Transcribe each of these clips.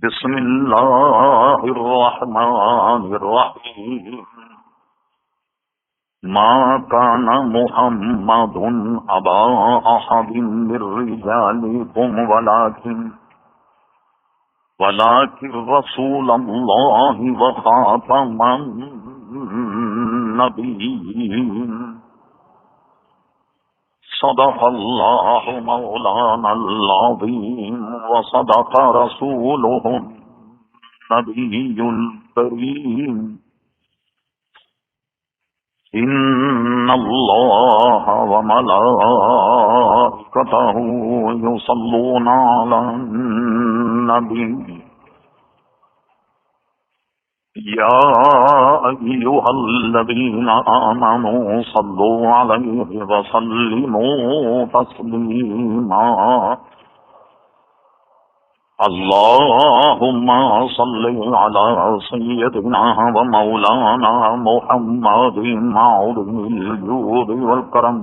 بسم الله الرحمن الرحيم ما كان محمد أبا أحد من رجالكم ولكن رسول الله وخاتم النبيين صدق الله مولانا العظيم وصدق رسوله النبي الكريم إن الله وملائكته يصلون على النبي يا أيها الذين آمنوا صلوا عليه وسلموا تسليما اللهم صل على سيدنا ومولانا محمد معظم الجود والكرم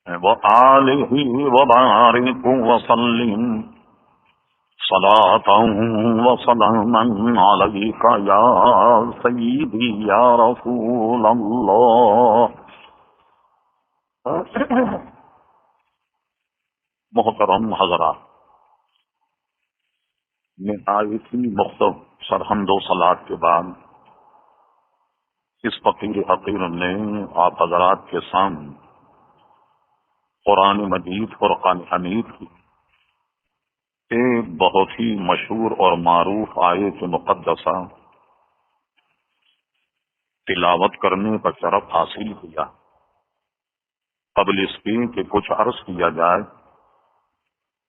وآله وبارك وسلم صلاة وسلاما عليك يا سيدي يا رسول الله. محترم حضرات، نہایتی مختصر حمد و صلات کے بعد اس فقیر حقیر نے آپ حضرات کے سامنے قرآن مجید فرقان حمید کی ایک بہت ہی مشہور اور معروف آیت مقدسہ تلاوت کرنے کا شرف حاصل کیا. قبل اس کی کہ کچھ عرض کیا جائے،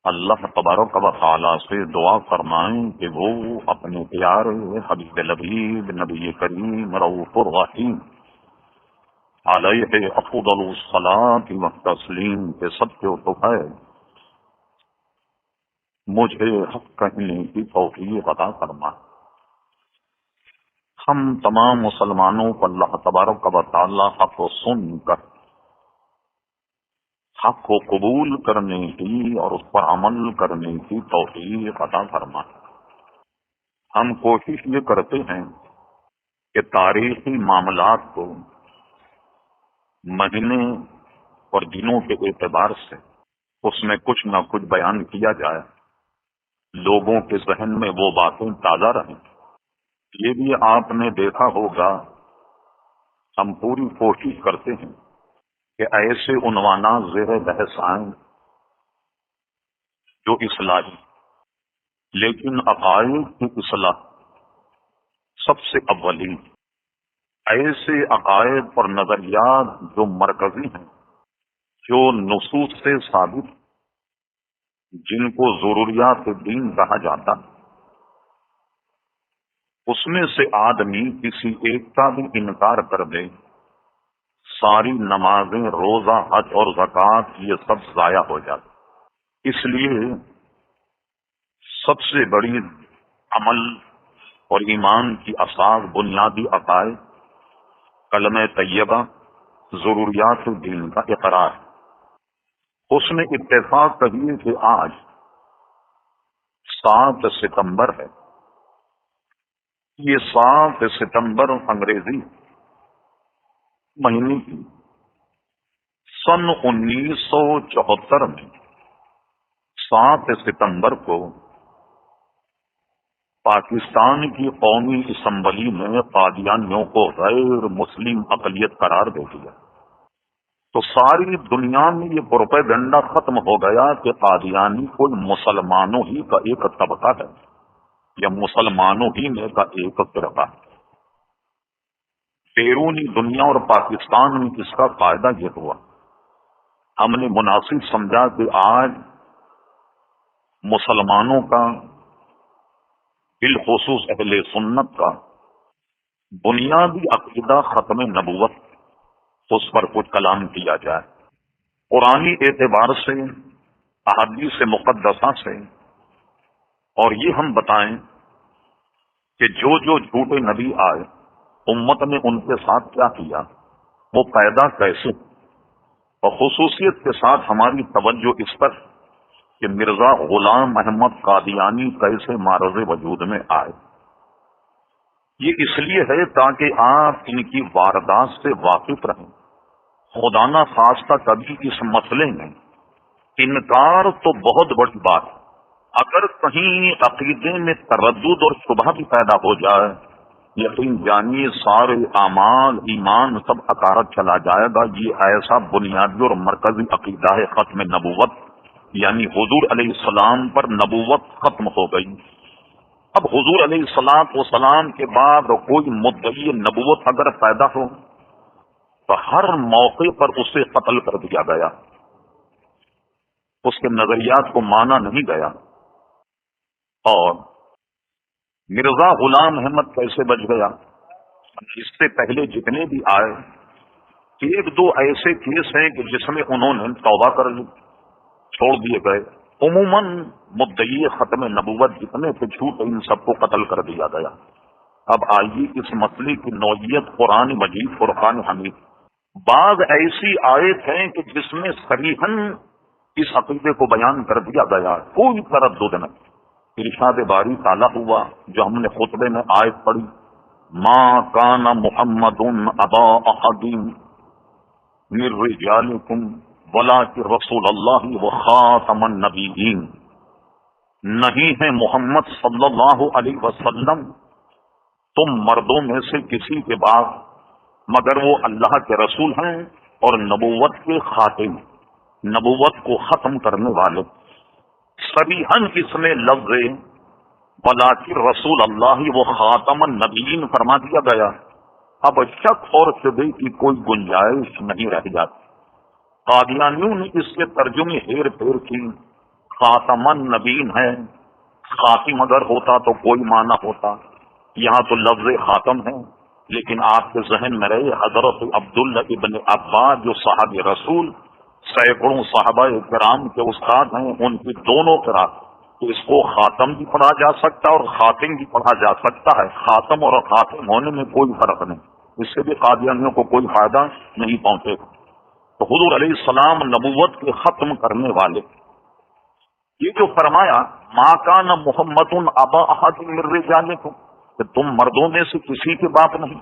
اللہ تبارک و تعالی سے دعا فرمائیں کہ وہ اپنے پیارے حبیب لبیب نبی کریم رؤوف الرحیم علیہ افضل الصلاۃ والتسلیم کے صدقے تو ہے مجھے حق کہنے کی توفیق عطا فرما. ہم تمام مسلمانوں کو اللہ تبارک و تعالی حق کو سن کر حق کو قبول کرنے کی اور اس پر عمل کرنے کی توفیق عطا فرما. ہم کوشش یہ کرتے ہیں کہ تاریخی معاملات کو مہینے اور دنوں کے اعتبار سے اس میں کچھ نہ کچھ بیان کیا جائے، لوگوں کے ذہن میں وہ باتیں تازہ رہیں. یہ بھی آپ نے دیکھا ہوگا، ہم پوری کوشش کرتے ہیں کہ ایسے عنوانات زیر بحث آئیں جو اصلاحی، لیکن عقائد کی اصلاح سب سے اولین. ایسے عقائد اور نظریات جو مرکزی ہیں، جو نصوص سے ثابت، جن کو ضروریات دین کہا جاتا، اس میں سے آدمی کسی ایک کا بھی انکار کر دے، ساری نمازیں، روزہ، حج اور زکوٰۃ یہ سب ضائع ہو جاتے. اس لیے سب سے بڑی عمل اور ایمان کی اساس، بنیادی عقائد، کلمہ طیبہ، ضروریات دین کا اقرار. اس نے اتفاق کہیے کہ آج 7 ستمبر ہے. یہ 7 ستمبر انگریزی مہینے کی سن 1974 میں 7 ستمبر کو پاکستان کی قومی اسمبلی میں قادیانیوں کو غیر مسلم اقلیت قرار دے دیا. تو ساری دنیا میں یہ پروپیگنڈا ختم ہو گیا کہ قادیانی کوئی مسلمانوں ہی کا ایک طبقہ ہے یا مسلمانوں ہی میں کا ایک فرقہ ہے. بیرونی دنیا اور پاکستان میں اس کا فائدہ یہ ہوا، ہم نے مناسب سمجھا کہ آج مسلمانوں کا، بالخصوص اہل سنت کا بنیادی عقیدہ ختم نبوت، اس پر کچھ کلام کیا جائے. قرآنی اعتبار سے، احادیث مقدسہ سے، اور یہ ہم بتائیں کہ جو جھوٹے نبی آئے امت نے ان کے ساتھ کیا کیا، وہ پیدا کیسے، اور خصوصیت کے ساتھ ہماری توجہ اس پر کہ مرزا غلام احمد قادیانی کیسے معرض وجود میں آئے. یہ اس لیے ہے تاکہ آپ ان کی واردات سے واقف رہیں. خدا نہ خواستہ کبھی اس مسئلے میں انکار تو بہت بڑی بات ہے. اگر کہیں عقیدے میں تردد اور شبہ بھی پیدا ہو جائے، یقین جانیے سارے اعمال ایمان سب اکارت چلا جائے گا. یہ ایسا بنیادی اور مرکزی عقیدہ ہے ختم نبوت، یعنی حضور علیہ السلام پر نبوت ختم ہو گئی. اب حضور علیہ السلام کے بعد کوئی مدعی نبوت اگر پیدا ہو تو ہر موقع پر اسے قتل کر دیا گیا، اس کے نظریات کو مانا نہیں گیا. اور مرزا غلام احمد کیسے بچ گیا؟ اس سے پہلے جتنے بھی آئے، ایک دو ایسے کیس ہیں کہ جس میں انہوں نے توبہ کر لی، چھوڑ دیے گئے. عموماً مدعی ختم نبوت جتنے تھے جھوٹے، ان سب کو قتل کر دیا گیا. اب آئیے اس مسئلے کی نوعیت قرآن مجید فرقان حمید. بعض ایسی آیت ہیں کہ جس میں صریحاً اس عقیدے کو بیان کر دیا گیا، کوئی تردد نہیں. ارشاد باری تعالیٰ ہوا جو ہم نے خطبے میں آیت پڑھی، ما کان محمد ابا احد من رجالکم ولکن رسول اللہ وخاتم النبیین. نہیں ہے محمد صلی اللہ علیہ وسلم تم مردوں میں سے کسی کے بعد، مگر وہ اللہ کے رسول ہیں اور نبوت کے خاتم، نبوت کو ختم کرنے والے. صریحاً اس میں لفظ ولاکن رسول اللہ وہ خاتم النبیین فرما دیا گیا. اب شک اور شبہ کی کوئی گنجائش نہیں رہ جاتی. قادیانیوں نے اس کے ترجمے ہیر پھیر کی. خاتم النبیین ہے، خاتم اگر ہوتا تو کوئی معنی ہوتا. یہاں تو لفظ خاتم ہے، لیکن آپ کے ذہن میں رہے حضرت عبداللہ ابن عباس جو صحابی رسول سینکڑوں صحابہ کرام کے استاد ہیں، ان کی دونوں قرات، تو اس کو خاتم بھی پڑھا جا سکتا ہے اور خاتم بھی پڑھا جا سکتا ہے. خاتم اور خاتم ہونے میں کوئی فرق نہیں، اس سے بھی قادیانیوں کو کوئی فائدہ نہیں پہنچے. تو حضور علیہ السلام نبوت کے ختم کرنے والے. یہ جو فرمایا ما کان محمد ابا احد من رجالکم، کہ تم مردوں میں سے کسی کے باپ نہیں.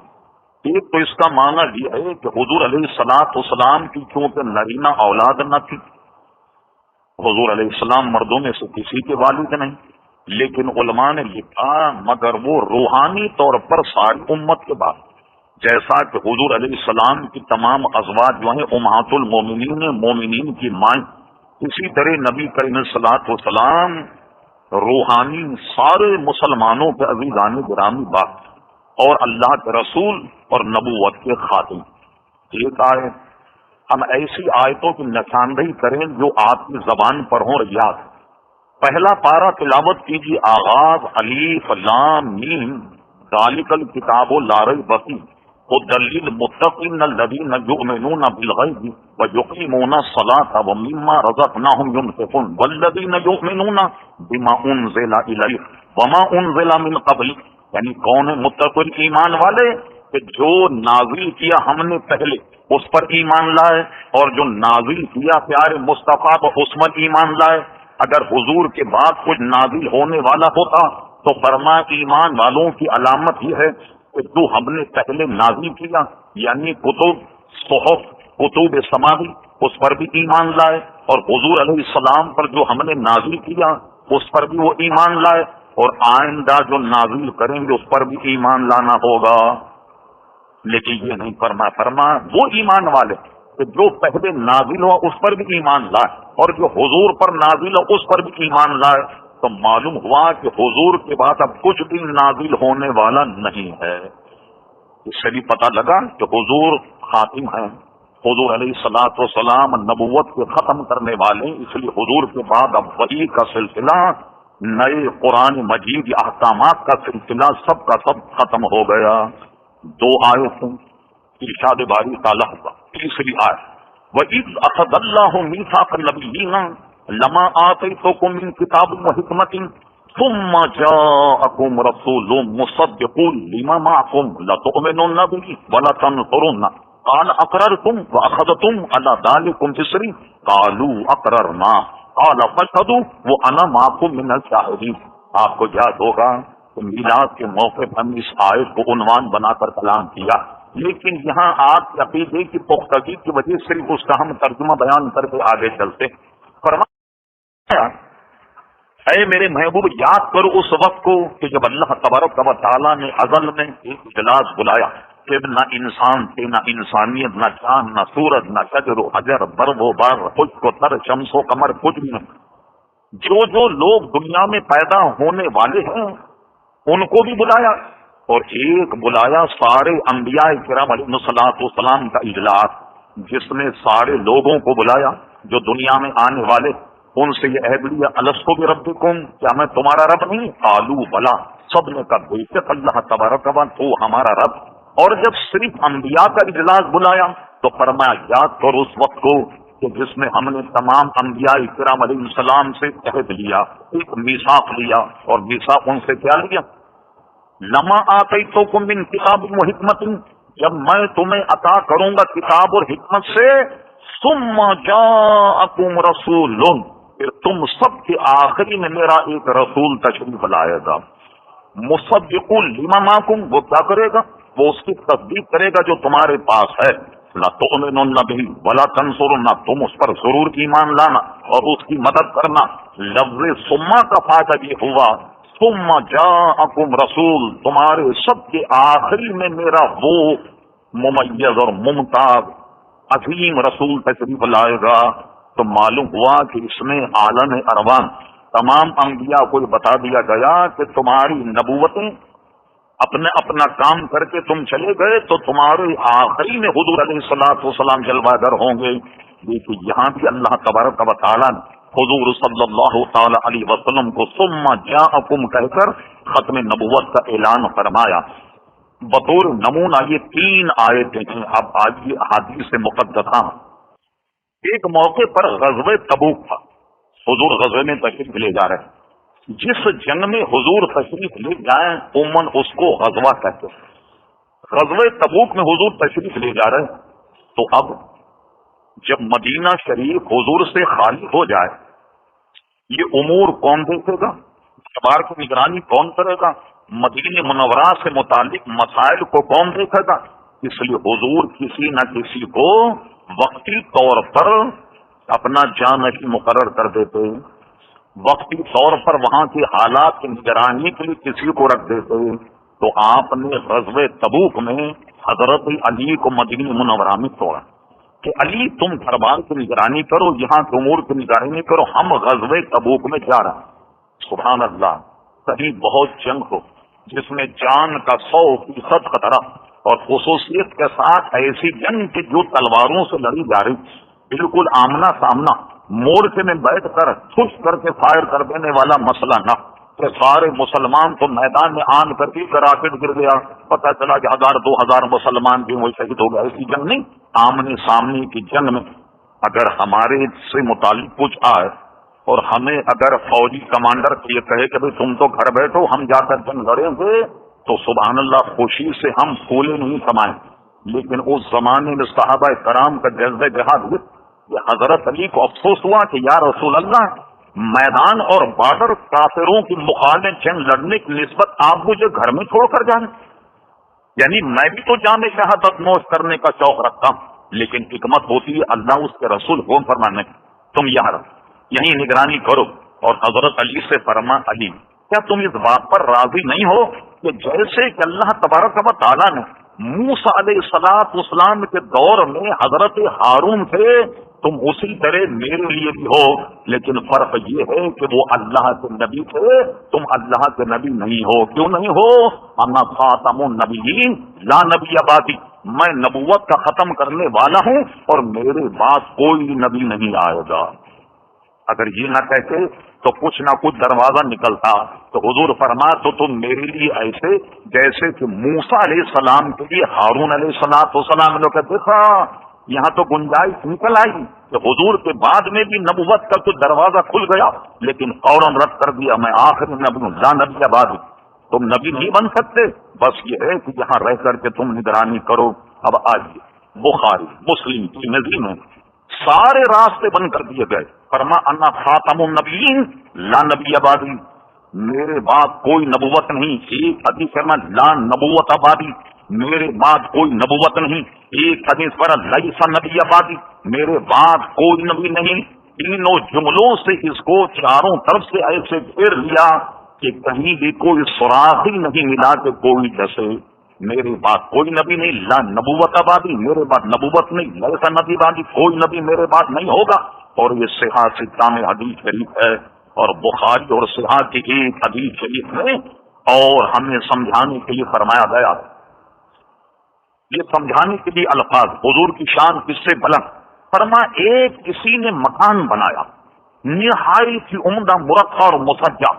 ایک تو اس کا معنی یہ ہے کہ حضور علیہ السلام کی چونکہ نرینہ اولاد نہ تھی، حضور علیہ السلام مردوں میں سے کسی کے والد نہیں. لیکن علماء نے لکھا مگر وہ روحانی طور پر ساری امت کے بعد، جیسا کہ حضور علیہ السلام کی تمام ازواج جو ہیں امہات المومنین، مومنین کی مائیں، اسی طرح نبی کریم صلی اللہ علیہ وسلم روحانی سارے مسلمانوں کے عزیزان گرامی بات اور اللہ کے رسول اور نبوت کے خاتم. ایک آیت ہم ایسی آیتوں کی نشاندہی کریں جو آپ کی زبان پر ہوں یاد. پہلا پارہ تلاوت کیجیے. آغاز الف لام میم ذالک الکتاب لا ریب فیہ ھدی للمتقین الذین یؤمنون بالغیب ویقیمون الصلاة ومما رزقناہم ینفقون والذین یؤمنون بما انزل الیک وما انزل من قبلک. یعنی کون ہے متقی ایمان والے؟ کہ جو نازل کیا ہم نے پہلے اس پر ایمان لائے، اور جو نازل کیا پیارے مصطفیٰ پر اس پر ایمان لائے. اگر حضور کے بعد کچھ نازل ہونے والا ہوتا تو فرما ایمان والوں کی علامت یہ ہے کہ جو ہم نے پہلے نازل کیا، یعنی کتب صحف کتب سماوی، اس پر بھی ایمان لائے، اور حضور علیہ السلام پر جو ہم نے نازل کیا اس پر بھی وہ ایمان لائے، اور آئندہ جو نازل کریں گے اس پر بھی ایمان لانا ہوگا. لیکن یہ نہیں فرما وہ ایمان والے کہ جو پہلے نازل ہوا اس پر بھی ایمان لائے، اور جو حضور پر نازل ہو اس پر بھی ایمان لائے. تو معلوم ہوا کہ حضور کے بعد اب کچھ بھی نازل ہونے والا نہیں ہے. اس سے بھی پتہ لگا کہ حضور خاتم ہیں، حضور علیہ الصلوۃ والسلام نبوت کے ختم کرنے والے. اس لیے حضور کے بعد اب وحی کا سلسلہ، نئے قرآن مجید احکامات کا سلسلہ سب کا سب ختم ہو گیا. دو آیتیں ارشاد باری تعالیٰ ہوا. تیسری آیت وَإِذْ أَخَذَ اللَّهُ مِيثَاقَ النَّبِيِّينَ لَمَا آتَيْتُكُم مِّن كِتَابٍ وَحِكْمَةٍ ثُمَّ جَاءَكُمْ رَسُولٌ مُصَدِّقٌ لِّمَا مَعَكُمْ لَتُؤْمِنُنَّ بِهِ وَلَتَنصُرُنَّهُ قَالَ أَقْرَرْتُمْ وَأَخَذْتُمْ عَلَىٰ ذَٰلِكُمْ إِصْرِي قَالُوا أَقْرَرْنَا قال فاشهدوا وانا معكم من الشاهدين۔ آپ کو یاد ہوگا کہ میلاد کے موقع پر ہم اس آیت کو عنوان بنا کر کلام کیا، لیکن یہاں آپ کے عقیدے کی پختگی کی وجہ سے صرف اس کا ہم ترجمہ بیان کر کے آگے چلتے۔ فرمایا اے میرے محبوب یاد کرو اس وقت کو کہ جب اللہ تبارک و تعالیٰ نے ازل میں ایک اجلاس بلایا کہ نہ انسان تھے، نہ انسانیت، نہ چاند، نہ سورج، نہ شجر و حجر، برف و بر، خشک و تر، شمس و قمر، کچھ بھی نہیں۔ جو لوگ دنیا میں پیدا ہونے والے ہیں ان کو بھی بلایا، اور ایک بلایا سارے انبیاء کرام علیہ الصلوۃ والسلام کا اجلاس، جس نے سارے لوگوں کو بلایا جو دنیا میں آنے والے، ان سے یہ عہد لیا الستو بربکم، کیا میں تمہارا رب نہیں؟ قالوا بلا، سب نے کہا بے شک اللہ تبارک و تعالیٰ تو ہمارا رب۔ اور جب صرف انبیاء کا اجلاس بلایا تو فرمایا یاد کرو اس وقت کو کہ جس میں ہم نے تمام انبیاء کرام علیہ السلام سے عہد لیا، ایک میثاق لیا، اور میثاق ان سے کیا لیا؟ لما آتیتکم من کتاب و حکمت، جب میں تمہیں عطا کروں گا کتاب اور حکمت سے، ثم جاءکم رسول، پھر تم سب کے آخری میں میرا ایک رسول تشریف لائے گا، مصدق لما معکم، وہ کیا کرے گا؟ وہ اس کی تصدیق کرے گا جو تمہارے پاس ہے، لتؤمنن بہ ولا تنصرن، تم اس پر ضرور ایمان لانا اور اس کی مدد کرنا۔ لفظ ثم کا فائدہ یہ ہوا ثم جاءکم رسول، تمہارے سب کے آخری میں میرا وہ ممیز اور ممتاز عظیم رسول تشریف لائے گا۔ تو معلوم ہوا کہ اس میں عالم ارواح تمام انبیاء کو بتا دیا گیا کہ تمہاری نبوتیں اپنے اپنا کام کر کے تم چلے گئے تو تمہارے آخری میں حضور علیہ الصلوۃ والسلام جلوہ گر ہوں گے۔ لیکن یہاں بھی اللہ تبارک و تعالیٰ نے حضور صلی اللہ تعالی علیہ وسلم کو ثم جاءکم کہہ کر ختم نبوت کا اعلان فرمایا۔ بطور نمونہ یہ 3 آیتیں ہیں۔ اب آج یہ احادیث مقدسہ، ایک موقع پر غزوہ تبوک تھا، حضور غزوے میں تشریف لے جا رہے ہیں۔ جس جنگ میں حضور تشریف لے جائیں عموماً اس کو غزوہ کہتے ہیں۔ غزوہ تبوک میں حضور تشریف لے جا رہے ہیں، تو اب جب مدینہ شریف حضور سے خالی ہو جائے، یہ امور کون دیکھے گا؟ اخبار کی نگرانی کون کرے گا؟ مدینہ منورہ سے متعلق مسائل کو کون دیکھے گا؟ اس لیے حضور کسی نہ کسی کو وقتی طور پر اپنا جانشین مقرر کر دیتے، وقتی طور پر وہاں کے حالات کی نگرانی کے لیے کسی کو رکھ دیتے۔ تو آپ نے غزوہ تبوک میں حضرت علی کو مدینہ منورہ میں توڑا کہ علی تم دربار کی نگرانی کرو، یہاں کے امور کی نگرانی کرو، ہم غزوہ تبوک میں جا رہے ہیں۔ سبحان اللہ، کہیں بہت جنگ ہو جس میں جان کا 100% خطرہ، اور خصوصیت کے ساتھ ایسی جنگ کہ جو تلواروں سے لڑی جا رہی، بالکل آمنا سامنا، مورچے میں بیٹھ کر خوش کر کے فائر کر دینے والا مسئلہ نہ کہ سارے مسلمان تو میدان میں آن کر کے راکٹ گر گیا، پتہ چلا کہ 1000-2000 مسلمان بھی وہ شہید ہو گیا۔ ایسی جنگ نہیں، آمنے سامنے کی جنگ میں اگر ہمارے سے متعلق کچھ آئے اور ہمیں اگر فوجی کمانڈر یہ کہے کہ تم تو گھر بیٹھو ہم جا کر جنگ لڑیں گے، تو سبحان اللہ خوشی سے ہم پھولے نہیں سمائیں۔ لیکن اس زمانے میں صحابہ کرام کا جذبہ جہاد، یہ حضرت علی کو افسوس ہوا کہ یا رسول اللہ، میدان اور بارڈر کافروں کی مخالف جنگ لڑنے کی نسبت آپ مجھے گھر میں چھوڑ کر جائیں، یعنی میں بھی تو جام شہادت نوش کرنے کا شوق رکھتا ہوں، لیکن حکمت ہوتی ہے اللہ اس کے رسول کو فرمانے تم یہیں نگرانی کرو۔ اور حضرت علی سے فرما علی کیا تم اس بات پر راضی نہیں ہو کہ جیسے کہ اللہ تبارک و تعالیٰ نے موسیٰ علیہ السلام کے دور میں حضرت ہارون تھے، تم اسی طرح میرے لیے بھی ہو، لیکن فرق یہ ہے کہ وہ اللہ کے نبی تھے، تم اللہ کے نبی نہیں ہو۔ کیوں نہیں ہو؟ انا خاتم النبیین لا نبی بعدی، میں نبوت کا ختم کرنے والا ہوں اور میرے بعد کوئی نبی نہیں آئے گا۔ اگر یہ نہ کہتے تو کچھ نہ کچھ دروازہ نکلتا، تو حضور فرما تو تم میرے لیے ایسے جیسے کہ موسیٰ علیہ السلام کے لیے ہارون علیہ السلام نے کہا دیکھا یہاں تو گنجائش نکل آئی کہ حضور کے بعد میں بھی نبوت کا کچھ دروازہ کھل گیا، لیکن فوراً رد کر دیا میں آخر نبی ہوں لا نبی بعد، تم نبی نہیں بن سکتے، بس یہ ہے کہ یہاں رہ کر کے تم نگرانی کرو۔ اب آج بخاری مسلم کی نظر میں سارے راستے بند کر دیے گئے، فرما انا خاتم النبیین لا نبی آبادی، میرے بعد کوئی نبوت نہیں. ایک حدیث فرما لا نبوت آبادی، میرے بعد کوئی نبوت نہیں. ایک حدیث فرما لیس نبی آبادی، میرے بعد کوئی نبی نہیں. تینوں جملوں سے اس کو چاروں طرف سے ایسے گھیر لیا کہ کہیں بھی کوئی سراغ ہی نہیں ملا کہ کوئی جیسے میرے بعد کوئی نبی نہیں. لا نبوت آبادی، میرے بعد نبوت نہیں. لیسا نبی آبادی، کوئی نبی میرے بعد نہیں ہوگا. اور یہ صحیح ستہ میں حدیث شریف ہے، اور بخاری اور صحیح کی ایک حدیث شریف میں، اور ہمیں سمجھانے کے لیے فرمایا گیا. یہ سمجھانے کے لیے الفاظ حضور کی شان کس سے بلند. فرما ایک کسی نے مکان بنایا نہایت ہی عمدہ مرقع اور مسجع.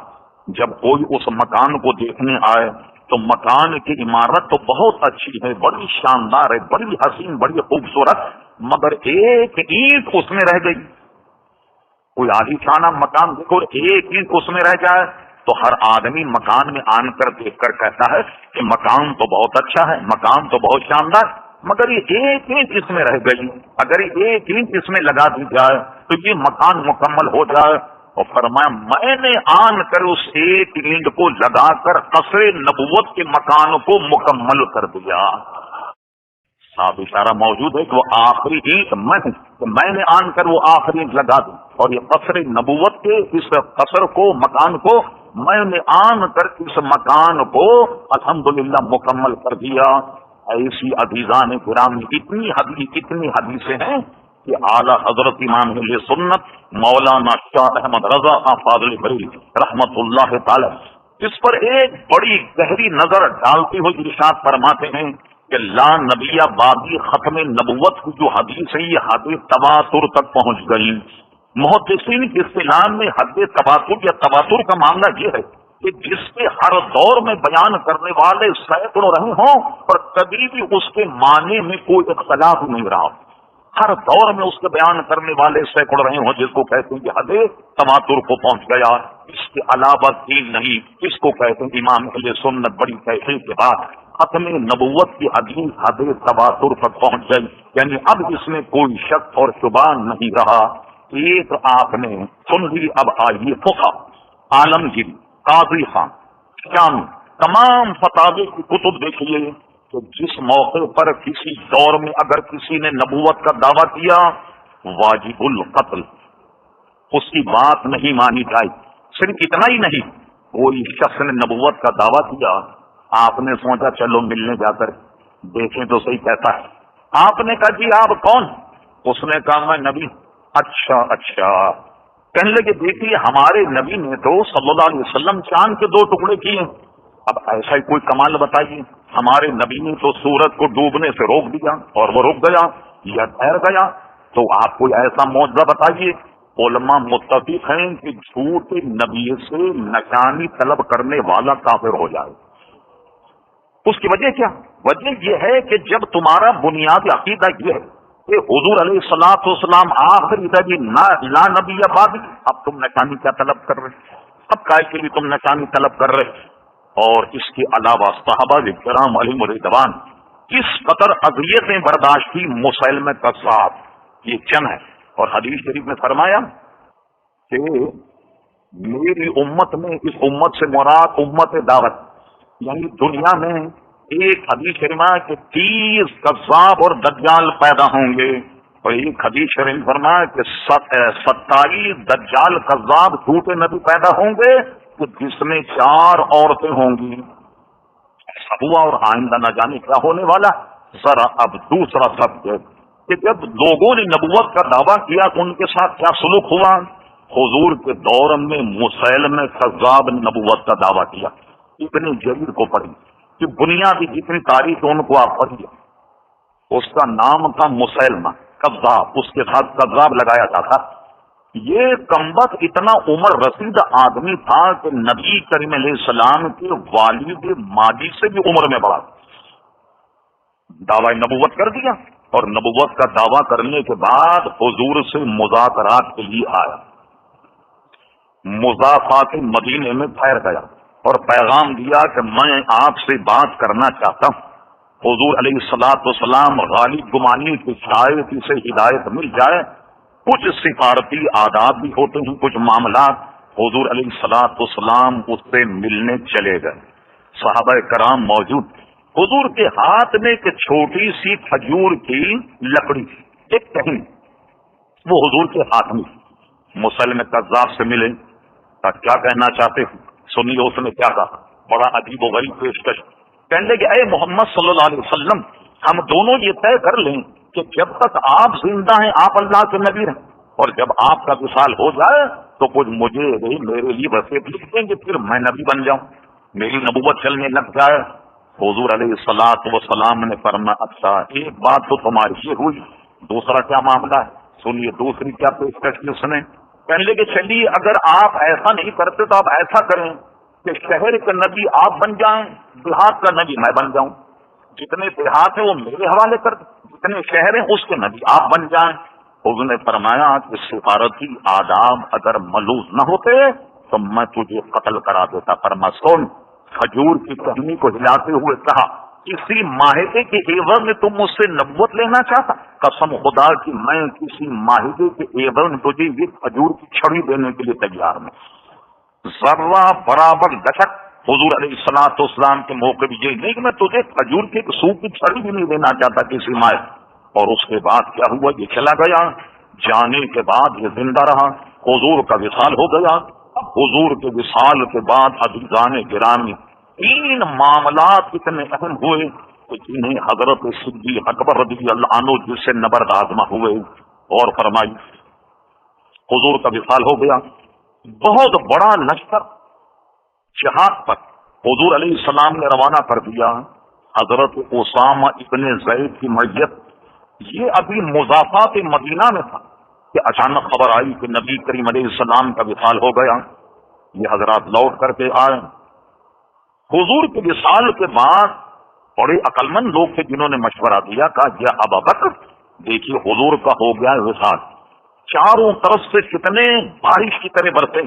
جب کوئی اس مکان کو دیکھنے آئے تو مکان کی عمارت تو بہت اچھی ہے، بڑی شاندار ہے، بڑی حسین، بڑی خوبصورت، مگر ایک اینٹ اس میں رہ گئی. کوئی عالی شانہ مکان دیکھو، ایک اینٹ اس میں رہ جائے تو ہر آدمی مکان میں آن کر دیکھ کر کہتا ہے کہ مکان تو بہت اچھا ہے، مکان تو بہت شاندار، مگر یہ ایک اینٹ اس میں رہ گئی. اگر یہ ایک اینٹ اس میں لگا دی جائے تو یہ مکان مکمل ہو جائے. اور فرمایا میں نے آن کر اس ایک اینٹ کو لگا کر قصر نبوت کے مکان کو مکمل کر دیا. صاحب اشارہ موجود ہے کہ وہ آخری اینٹ میں نے آن کر وہ آخری اینٹ لگا دی، اور یہ قصر نبوت کے اس قصر کو، مکان کو میں نے آن کر اس مکان کو الحمدللہ مکمل کر دیا. ایسی عزیزان کرام اتنی حدیثیں ہیں کہ اعلیٰ حضرت امام اہل سنت مولانا شاہ احمد رضا خان فاضل بریلوی رحمت اللہ تعالی اس پر ایک بڑی گہری نظر ڈالتے ہوئے ارشاد فرماتے ہیں کہ لا نبی بعدی ختم نبوت کی جو حدیث ہے یہ حد تواتر تک پہنچ گئی. محدثین کی اصطلاح میں حد تواتر یا تواتر کا معاملہ یہ ہے کہ جس کے ہر دور میں بیان کرنے والے سینکڑوں رہے ہوں اور کبھی بھی اس کے معنی میں کوئی اختلاف نہیں رہا. ہر دور میں اس کے بیان کرنے والے سینکڑوں رہے ہوں، جس کو کہتے ہیں کہ حد تواتر کو پہنچ گیا. اس کے علاوہ دین نہیں، اس کو کہتے ہیں امام اہل سنت بڑی کیفیت کے بعد ختم نبوت کی حدیث حد تواتر تک پہنچ گئی. یعنی اب اس میں کوئی شک اور شبہ نہیں رہا. ایک آپ نے سن لی. اب آئیے فقہ، عالمگیر، قاضی خان، شامی، تمام فتاوی کی کتب دیکھیے کہ جس موقع پر کسی دور میں اگر کسی نے نبوت کا دعویٰ کیا واجب القتل، اس کی بات نہیں مانی جائے. صرف اتنا ہی نہیں، کوئی شخص نے نبوت کا دعویٰ کیا، آپ نے سوچا چلو ملنے جا کر دیکھیں تو صحیح کہتا ہے. آپ نے کہا جی آپ کون؟ اس نے کہا میں نبی. اچھا کہنے لگے دیکھیے ہمارے نبی نے تو صلی اللہ علیہ وسلم چاند کے 2 ٹکڑے کیے. اب ایسا ہی کوئی کمال بتائیے. ہمارے نبی نے تو سورج کو ڈوبنے سے روک دیا اور وہ رک گیا یا ٹھہر گیا. تو آپ کوئی ایسا معجزہ بتائیے. علماء متفق ہیں کہ جھوٹے نبی سے نشانی طلب کرنے والا کافر ہو جائے. اس کی وجہ کیا؟ وجہ یہ ہے کہ جب تمہارا بنیادی عقیدہ یہ ہے کہ حضور علیہ الصلوۃ والسلام آخری نبی لا نبی بعد، اب تم نشانی کیا طلب کر رہے؟ اب کائے کے لیے تم نشانی طلب کر رہے؟ اور اس کے علاوہ صحابہ کرام علیہم رضوان کس قدر اذیتیں برداشت کی. مسلمہ کذاب یہ چند ہے. اور حدیث شریف میں فرمایا کہ میری امت میں، اس امت سے مراد امت دعوت، یعنی دنیا میں ایک حدیث شریف کہ 30 کذاب اور دجال پیدا ہوں گے. اور ایک حدیث شریف فرمایا کہ 27 دجال کذاب جھوٹے نبی پیدا ہوں گے کہ جس میں 4 عورتیں ہوں گی. ایسا ہوا اور آئندہ نہ جانے کیا ہونے والا. ذرا اب دوسرا سبجیکٹ کہ جب لوگوں نے نبوت کا دعویٰ کیا تو ان کے ساتھ کیا سلوک ہوا. حضور کے دور میں مسیلمہ کذاب نے نبوت کا دعویٰ کیا. اتنے جریر کو پڑھی کہ بنیادی جتنی تاریخ ان کو آپ پڑھیے. اس کا نام تھا مسیلمہ کذاب، اس کے ساتھ کذاب لگایا جاتا. یہ کمبخت اتنا عمر رسید آدمی تھا کہ نبی کریم علیہ السلام کے والد ماجد سے بھی عمر میں بڑا. دعوی نبوت کر دیا اور نبوت کا دعویٰ کرنے کے بعد حضور سے مذاکرات کے لیے آیا. مضافات مدینے میں ٹھہر گیا اور پیغام دیا کہ میں آپ سے بات کرنا چاہتا ہوں. حضور علیہ الصلوۃ والسلام غالب گمانی کی شاید اسے ہدایت مل جائے کچھ سفارتی آداب بھی ہوتے ہیں، کچھ معاملات۔ حضور علیہ الصلوۃ والسلام اس سے ملنے چلے گئے، صحابہ کرام موجود۔ حضور کے ہاتھ میں ایک چھوٹی سی کھجور کی لکڑی تھی، ایک ٹہنی، وہ حضور کے ہاتھ میں۔ مسلم کذاب سے ملے، کیا کہنا چاہتے ہیں؟ سنیے اس نے کیا کہا، بڑا عجیب و غریب پیشکش۔ کہنے لگے اے محمد صلی اللہ علیہ وسلم، ہم دونوں یہ طے کر لیں کہ جب تک آپ زندہ ہیں آپ اللہ کے نبی ہیں، اور جب آپ کا وصال ہو جائے تو کچھ مجھے میرے لیے وصیت لکھ دیں گے، پھر میں نبی بن جاؤں، میری نبوت چلنے لگ جائے۔ حضور علیہ الصلوۃ والسلام نے فرمایا اچھا ایک بات تو تمہاری یہ ہوئی، دوسرا کیا معاملہ ہے؟ سنیے دوسری کیا پیشکش کی اس نے۔ کہنے لگے چلیے اگر آپ ایسا نہیں کرتے تو آپ ایسا کریں کہ شہر کا نبی آپ بن جائیں، دیہات کا نبی میں بن جاؤں، جتنے دیہات ہیں وہ میرے حوالے کر دیں، جتنے شہر ہیں اس کے نبی آپ بن جائیں۔ حضور نے فرمایا کہ سفارتی آداب اگر ملوث نہ ہوتے تو میں تجھے قتل کرا دیتا۔ فرما سن، کھجور کی ٹہنی کو ہلاتے ہوئے کہا کسی معاہدے کے عوض میں تم مجھ سے نبوت لینا چاہتا؟ قسم خدا کی میں کسی معاہدے کے عوض میں تجھے یہ کھجور کی چھڑی دینے کے لیے تیار ہوں، ذرہ برابر گچک۔ حضور علیہ الصلوۃ والسلام کے موقع بھی یہ نہیں کہ میں تجھے کھجور کی ایک سوکھ کی چھڑی بھی نہیں دینا چاہتا کسی معاہدے۔ اور اس کے بعد کیا ہوا، یہ چلا گیا، جانے کے بعد یہ زندہ رہا، حضور کا وصال ہو گیا۔ اب حضور کے وصال کے بعد عزیزان گرامی تین معاملات اتنے اہم ہوئے کہ جنہیں حضرت صدیق اکبر رضی اللہ عنہ جس سے نبرد آزما ہوئے۔ اور فرمائی حضور کا وصال ہو گیا، بہت بڑا لشکر جہاد پر حضور علیہ السلام نے روانہ کر دیا۔ حضرت اسامہ ابن زید کی میت یہ ابھی مضافات مدینہ میں تھا کہ اچانک خبر آئی کہ نبی کریم علیہ السلام کا وصال ہو گیا۔ یہ حضرات لوٹ کر کے آئے۔ حضور کے وصال کے بعد بڑے عقلمند لوگ تھے جنہوں نے مشورہ دیا، کہا یا ابا بکر دیکھیے حضور کا ہو گیا وصال، چاروں طرف سے کتنے بارش کی طرح برسے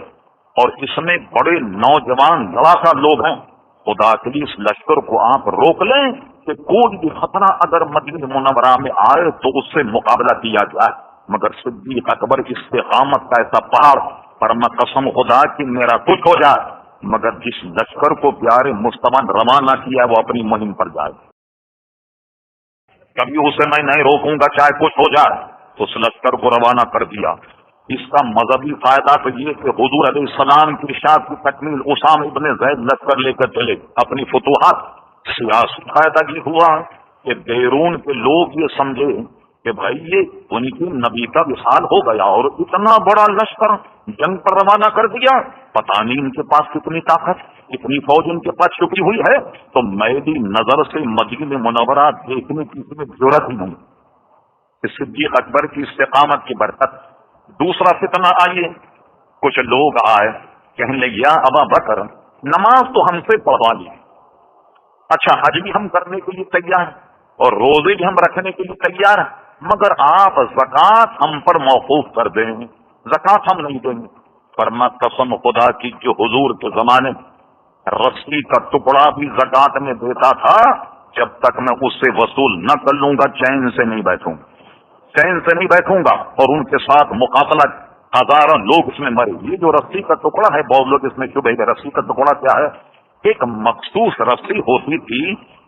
اور اس میں بڑے نوجوان لڑاکا لوگ ہیں، خدا کے لیے اس لشکر کو آپ روک لیں کہ کوئی بھی خطرہ اگر مدینہ منورہ میں آئے تو اس سے مقابلہ کیا جائے۔ مگر صدیق اکبر استقامت کا ایسا پہاڑ، پر میں قسم خدا کی میرا کچھ ہو جائے مگر جس لشکر کو پیارے مصطفیٰ نے روانہ کیا وہ اپنی مہم پر جائے، کبھی اسے میں نہیں روکوں گا چاہے کچھ ہو جائے۔ تو اس لشکر کو روانہ کر دیا۔ اس کا مذہبی فائدہ تو یہ کہ حضور علیہ السلام کی ارشاد کی تکمیل اسامہ ابن زید لشکر لے کر چلے اپنی فتوحات۔ سیاسی فائدہ یہ ہوا کہ بیرون کے لوگ یہ سمجھے کہ بھائی یہ ان کی نبی کا وصال ہو گیا اور اتنا بڑا لشکر جنگ پر روانہ کر دیا، پتہ نہیں ان کے پاس کتنی طاقت، کتنی فوج ان کے پاس چھپی ہوئی ہے۔ تو میری نظر سے مدینہ منورہ دیکھنے کی ضرورت ہی نہیں، صدیق اکبر کی استقامت کی برکت۔ دوسرا فتنہ آئیے، کچھ لوگ آئے کہنے لگے یا ابا بکر نماز تو ہم سے پڑھوا لی، اچھا حج بھی ہم کرنے کے لیے تیار ہیں اور روزے بھی ہم رکھنے کے لیے تیار ہیں، مگر آپ زکوٰۃ ہم پر موقوف کر دیں، زکوٰۃ ہم نہیں دیں گے۔ فرما قسم خدا کی جو حضور کے زمانے میں رسی کا ٹکڑا بھی زکوٰۃ میں دیتا تھا، جب تک میں اس سے وصول نہ کر لوں گا چین سے نہیں بیٹھوں گا، چین سے نہیں بیٹھوں گا۔ اور ان کے ساتھ مقابلہ، ہزاروں لوگ اس میں مرے۔ یہ جو رسی کا ٹکڑا ہے، بہت لوگ اس میں شبہ ہے، رسی کا ٹکڑا کیا ہے؟ ایک مخصوص رسی ہوتی تھی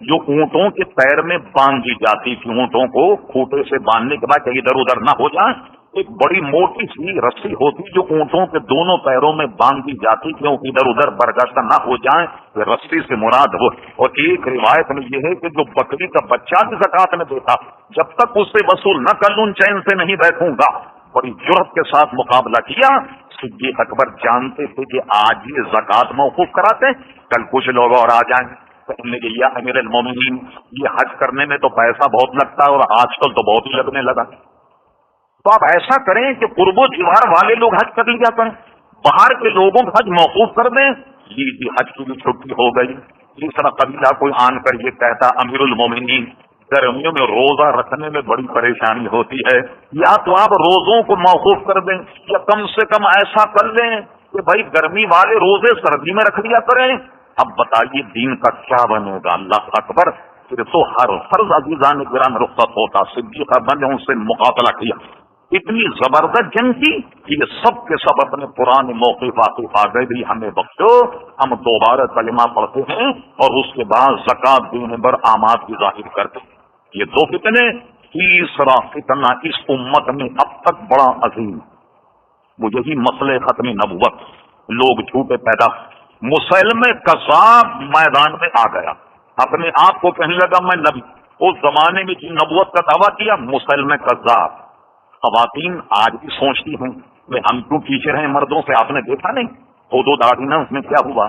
جو اونٹوں کے پیر میں باندھی جاتی تھی، اونٹوں کو کھوٹے سے باندھنے کے بعد کہ ادھر ادھر نہ ہو جائیں، ایک بڑی موٹی سی رسی ہوتی جو اونٹوں کے دونوں پیروں میں باندھی جاتی کیوں ادھر ادھر برگشتہ نہ ہو جائیں، رسی سے مراد ہو۔ اور ایک روایت میں یہ ہے کہ جو بکری کا بچہ بھی زکوٰۃ میں دیتا، جب تک اس سے وصول نہ کر لوں چین سے نہیں بیٹھوں گا۔ بڑی جرأت کے ساتھ مقابلہ کیا۔ صدیق اکبر جانتے تھے کہ آج یہ زکوٰۃ موقوف کراتے، کل کچھ لوگ اور آ جائیں کہنے لگے یا امیر المومنین یہ حج کرنے میں تو پیسہ بہت لگتا ہے اور آج کل تو بہت ہی لگنے لگا، تو آپ ایسا کریں کہ قرب و جوار والے لوگ حج کر لیا کریں، باہر کے لوگوں کا حج موقوف کر دیں۔ یہ حج کی بھی چھٹی ہو گئی۔ تیسرا قبیلہ کوئی آن کر یہ کہتا امیر المومنین گرمیوں میں روزہ رکھنے میں بڑی پریشانی ہوتی ہے، یا تو آپ روزوں کو موقوف کر دیں یا کم سے کم ایسا کر لیں کہ بھائی گرمی والے روزے سردی میں رکھ لیا کریں۔ اب بتائیے دین کا کیا بنے گا؟ اللہ اکبر۔ پھر تو ہر فرض عزیزان گرام رخصت ہوتا۔ صدیق اکبر نے ان سے مقابلہ کیا، اتنی زبردست جنگ کی کہ یہ سب کے سب اپنے پرانے موقع واقف آ گئے بھی ہمیں بخشو، ہم دوبارہ کلمہ پڑھتے ہیں اور اس کے بعد زکات دینے پر آماد کی ظاہر کرتے ہیں۔ یہ دو فتنے، تیسرا فتنہ اس امت میں اب تک بڑا عظیم، وہ یہی مسئلہ ختم نبوت، لوگ جھوٹے پیدا، مسلمہ کذاب میدان میں آ گیا، اپنے آپ کو کہنے لگا میں نبی، اس زمانے میں جن نبوت کا دعویٰ کیا مسلمہ کذاب۔ خواتین آج بھی سوچتی ہیں کہ ہم کیوں پیچھے رہے مردوں سے، آپ نے دیکھا نہیں حدود آرڈیننس میں کیا ہوا،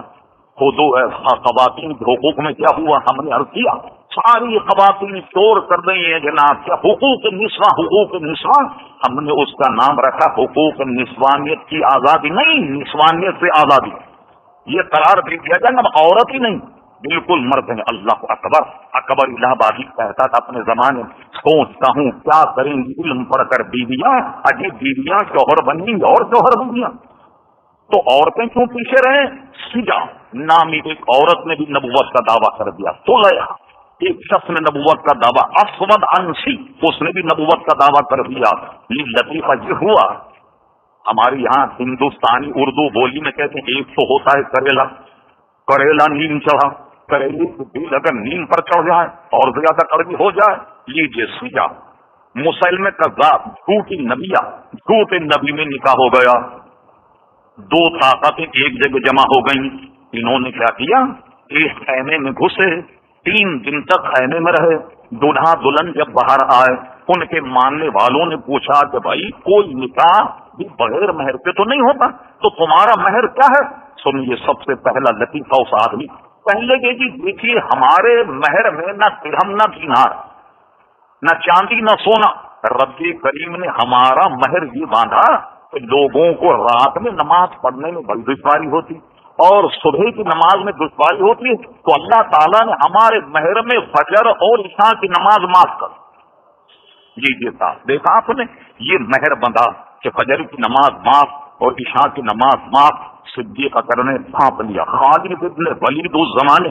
حدود خواتین کے حقوق میں کیا ہوا، ہم نے عرض کیا ساری خواتین شور کر رہی ہیں جناب، کیا حقوق نسواں، حقوق نسواں، ہم نے اس کا نام رکھا حقوق نسوانیت کی آزادی، نہیں نسوانیت سے آزادی، یہ قرار دے دیا جائے اب عورت ہی نہیں بالکل مرد ہیں۔ اللہ اکبر، اکبر الہ آبادی کہتا تھا اپنے زمانے میں، سوچتا ہوں کیا کریں گی علم پڑھ کر بیویاں، عجیب بیویاں شوہر بنیں گی اور شوہر بیویاں، تو عورتیں کیوں پیچھے رہیں؟ سجا نامی ایک عورت نے بھی نبوت کا دعویٰ کر دیا، تو لیا ایک شخص نے نبوت کا دعویٰ، اسود انسی اس نے بھی نبوت کا دعویٰ کر دیا۔ یہ لطیفہ یہ ہوا، ہمارے یہاں ہندوستانی اردو بولی میں کہتے ہیں ایک تو ہوتا ہے کریلا، کریلا نیم چڑھا، کریلے کی بیل اگر نیم پر چڑھ جائے اور زیادہ کڑوی ہو جائے، لیجیے سجا مسلمہ کذاب، جھوٹی نبیہ، جھوٹے نبی میں نکاح ہو گیا، دو طاقتیں ایک جگہ جمع ہو گئیں، انہوں نے کیا کیا، ایک خیمے میں گھسے، 3 دن تک خیمے میں رہے، دولہا دلہن جب باہر آئے ان کے ماننے والوں نے پوچھا کہ بھائی کوئی نکاح بھی بغیر مہر کے تو نہیں ہوتا، تو تمہارا مہر کیا ہے؟ سنیے سب سے پہلا لطیفہ اس آدمی پہلے کہ جی دیکھیے ہمارے مہر میں نہ درہم نہ دینار نہ چاندی نہ سونا، رب کریم نے ہمارا مہر یہ باندھا کہ لوگوں کو رات میں نماز پڑھنے میں بڑی دشواری ہوتی اور صبح کی نماز میں دشواری ہوتی ہے، تو اللہ تعالیٰ نے ہمارے مہر میں فجر اور عشاء کی نماز معاف کر جی صاحب، دیکھا آپ نے یہ مہر بندھا کہ فجر کی نماز معاف اور عشاء کی نماز معاف۔ صدیق اکبر نے بھانپ لیا، خالد ابن ولید اس زمانے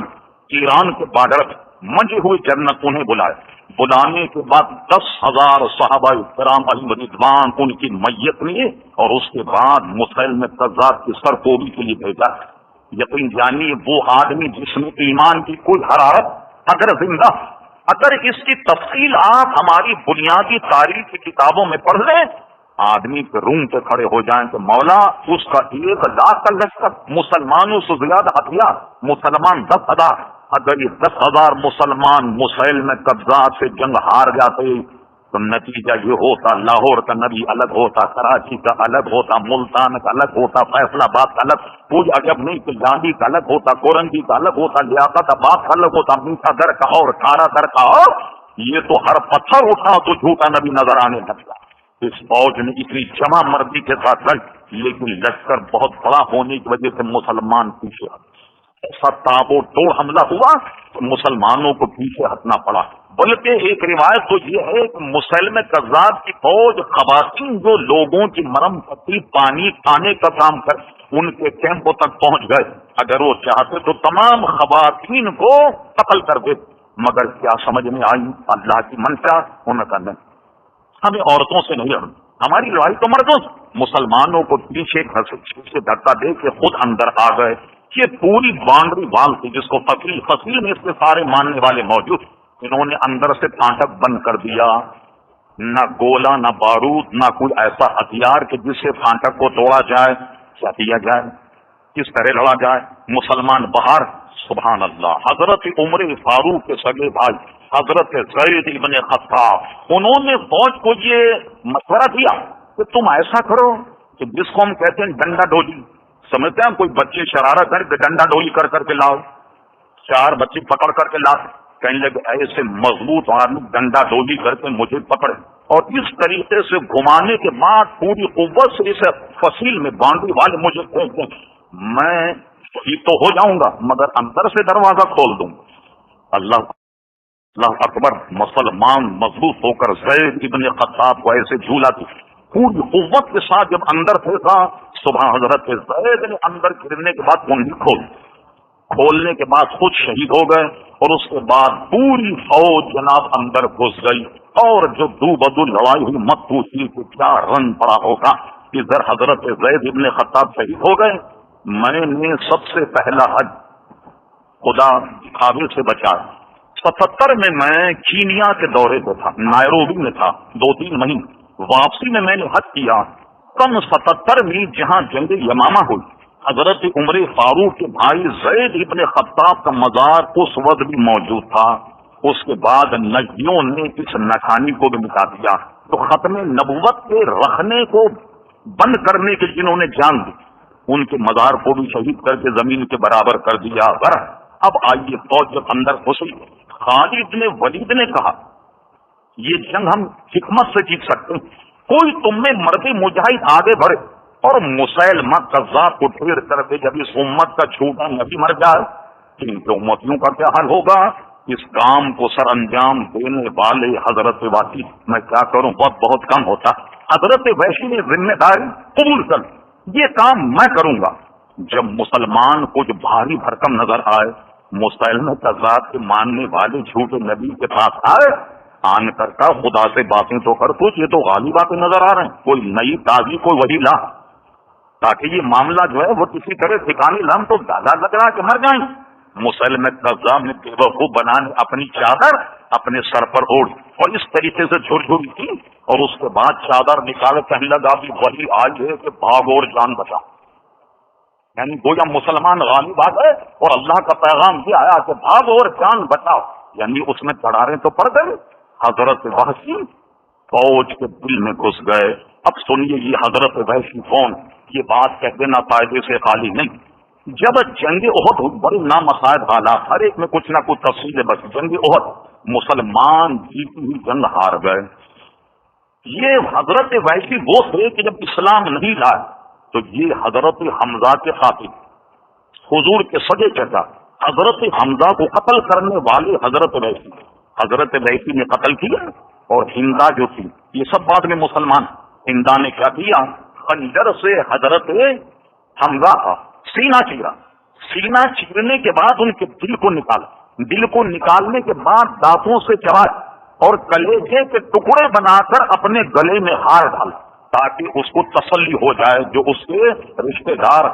ایران کے بارڈر منجے ہوئے جنت انہیں بلائے، بلانے کے بعد 10,000 صحابہ کرام علیہم رضوان ان کی میت لیے اور اس کے بعد مسلمہ کذاب کی سرکوبی کے لیے بھیجا۔ یقین جانیے وہ آدمی جس میں ایمان کی کوئی حرارت اگر زندہ، اگر اس کی تفصیل آپ ہماری بنیادی تاریخ کی کتابوں میں پڑھ لیں، آدمی کے روم پہ کھڑے ہو جائیں کہ مولا اس کا 1,00,000 کا لشکر، مسلمانوں سے زیادہ ہتھیار، مسلمان 10,000، اگر یہ 10,000 مسلمان مسلمہ کذاب سے جنگ ہار جاتے تو نتیجہ یہ ہوتا لاہور کا نبی الگ ہوتا، کراچی کا الگ ہوتا، ملتان کا الگ ہوتا، فیصلہ آباد کا الگ، کوئی عجب نہیں کہ گاندھی کا الگ ہوتا، کورنجی کا الگ ہوتا، لیاقت آباد کا الگ ہوتا، میٹھا در کا اور کھارا در کا اور، یہ تو ہر پتھر اٹھا تو جھوٹا نبی نظر آنے لگتا۔ اس فوج نے اتنی جمع مردی کے ساتھ لڑ، لیکن لشکر بہت بڑا ہونے کی وجہ سے مسلمان پیچھے، ایسا تابو توڑ حملہ ہوا تو مسلمانوں کو پیچھے ہٹنا پڑا۔ بلکہ ایک روایت تو یہ ہے کہ مسلمہ کذاب کی فوج خواتین جو لوگوں کی مرم پٹی پانی کھانے کا کام کر ان کے کیمپوں تک پہنچ گئے، اگر وہ چاہتے تو تمام خواتین کو قتل کر دیتے، مگر کیا سمجھ میں آئی اللہ کی منشا، انہوں نے نہیں، ہمیں عورتوں سے نہیں لڑنا، ہماری لڑائی تو مردوں سے۔ مسلمانوں کو پیچھے سے دھکا دے کے خود اندر آ گئے، یہ پوری باؤنڈری وال تھی جس کو فصیل میں اس کے سارے ماننے والے موجود، انہوں نے اندر سے پھانٹک بند کر دیا، نہ گولا نہ بارود نہ کوئی ایسا ہتھیار کہ جس سے پھانٹک کو توڑا جائے، کیا دیا جائے، کس طرح لڑا جائے، مسلمان باہر۔ سبحان اللہ، حضرت عمر فاروق کے سگے بھائی حضرت زید بن خطاب انہوں نے فوج کو یہ مشورہ دیا کہ تم ایسا کرو کہ جس کو ہم کہتے ہیں ڈنڈا ڈولی، سمجھتے ہیں کوئی بچے شرارت کر کے ڈنڈا ڈولی کر کر کے لاؤ، 4 بچے پکڑ کر کے لا، کہنے لگے ایسے مضبوط آدمی ڈنڈا ڈولی کر کے مجھے پکڑے اور اس طریقے سے گھمانے کے بعد پوری قوت سے اس فصیل میں باؤنڈری والے مجھے پھینک دیں، میں شہید تو ہو جاؤں گا مگر اندر سے دروازہ کھول دوں گا۔ اللہ اکبر، مسلمان مضبوط ہو کر زید ابن خطاب کو ایسے جھولا تھی، پوری قوت کے ساتھ جب اندر پھینکا، صبح حضرت زید نے اندر گرنے کے بعد کنڈی کھول کھولنے کے بعد خود شہید ہو گئے، اور اس کے بعد پوری فوج جناب اندر گھس گئی، اور جو دو بدو لڑائی ہوئی مت پوچھیے کہ کیا رن پڑا ہوگا۔ ادھر حضرت زید ابن خطاب شہید ہو گئے۔ میں نے سب سے پہلا حج خدا کعبے سے بچایا۔ 77 میں کینیا کے دورے پہ تھا، نائروبی میں تھا 2-3 مہینے، واپسی میں نے حج کیا۔ 77 میں جہاں جنگ یمامہ ہوئی، حضرت عمر فاروق کے بھائی زید ابن خطاب کا مزار اس وقت بھی موجود تھا۔ اس کے بعد نجدیوں نے اس نشانی کو بھی مٹا دیا، تو ختم نبوت کے رکھنے کو بند کرنے کے جنہوں نے جان دی، ان کے مزار کو بھی شہید کر کے زمین کے برابر کر دیا۔ اب آئیے فوج جب اندر گھسی، خالد نے ولید نے کہا یہ جنگ ہم حکمت سے جیت سکتے ہیں، کوئی تم میں مرد مجاہد آگے بڑھے اور مسیلمہ کذاب کو ڈھیر کر دے، جب اس امت کا چھوٹا نبی مر جائے تو ان کے امتیوں کا کیا حال ہوگا؟ اس کام کو سر انجام دینے والے حضرت واقعی میں کیا کروں، وقت بہت کم ہوتا۔ حضرت ویشی نے ذمہ داری قبول کر، یہ کام میں کروں گا۔ جب مسلمان کو جو بھاری بھرکم نظر آئے، مسلمہ کذاب کے ماننے والے جھوٹے نبی کے پاس آئے، آن کر کا خدا سے باتیں تو کر، کچھ یہ تو غالی باتیں نظر آ رہے ہیں، کوئی نئی تازی کوئی وہی لا، تاکہ یہ معاملہ جو ہے وہ کسی طرح ٹھکانے لم تو دادا لگ رہا کہ مر جائیں۔ مسلمہ کذاب نے بیوقوف بنانے اپنی چادر اپنے سر پر اوڑھ اور اس طریقے سے جھرجھری کی، اور اس کے بعد چادر نکال کہنے لگا بھی وہی آج ہے کہ بھاگو اور جان بچا، یعنی گویا مسلمان غالب آ گئے اور اللہ کا پیغام یہ آیا کہ بھاگو اور جان بچاؤ، یعنی اس میں تڑاریں تو پڑ گئے۔ حضرت وحشی فوج کے دل میں گھس گئے۔ اب سنیے یہ حضرت وحشی کون، یہ بات کہہ دینا فائدے سے خالی نہیں۔ جب جنگ احد ہوئی، بڑے نامساعد حالات، ہر ایک میں کچھ نہ کچھ تفصیل ہے، بس جنگ احد مسلمان جیتی ہوئی جنگ ہار گئے۔ یہ حضرت وحشی وہ تھے کہ جب اسلام نہیں لائے تو یہ حضرت حمزہ کے خاطر حضور کے سگے چچا حضرت حمزہ کو قتل کرنے والے حضرت وحشی نے قتل کیا، اور ہندا جو تھی یہ سب بعد میں مسلمان۔ ہندا نے کیا کیا، خنجر سے حضرت حمزہ کا سینہ چیرا، سینہ چیرنے کے بعد ان کے دل کو نکالا، دل کو نکالنے کے بعد دانتوں سے چبایا اور کلیجے کے ٹکڑے بنا کر اپنے گلے میں ہار ڈالا، تاکہ اس کو تسلی ہو جائے جو اس کے رشتے دار